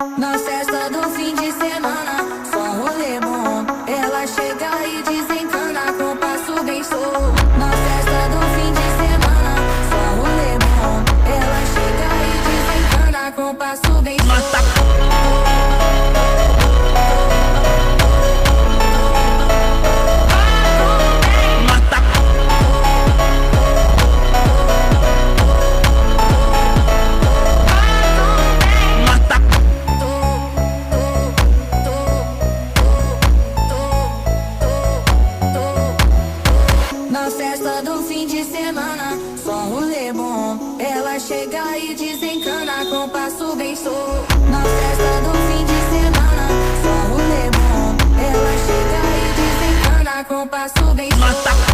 Na festa do fim de semana, só rolê bom. Ela chega e desencana com passo bem solto. Na festa do fim de semana, só rolê bom. Ela chega e desencana com passo bem solto. Na festa do fim de semana, só rolê bom. Ela chega e desencana com passo bem solto. Na festa do fim de semana, só rolê bom. Ela chega e desencana com passo bem solto.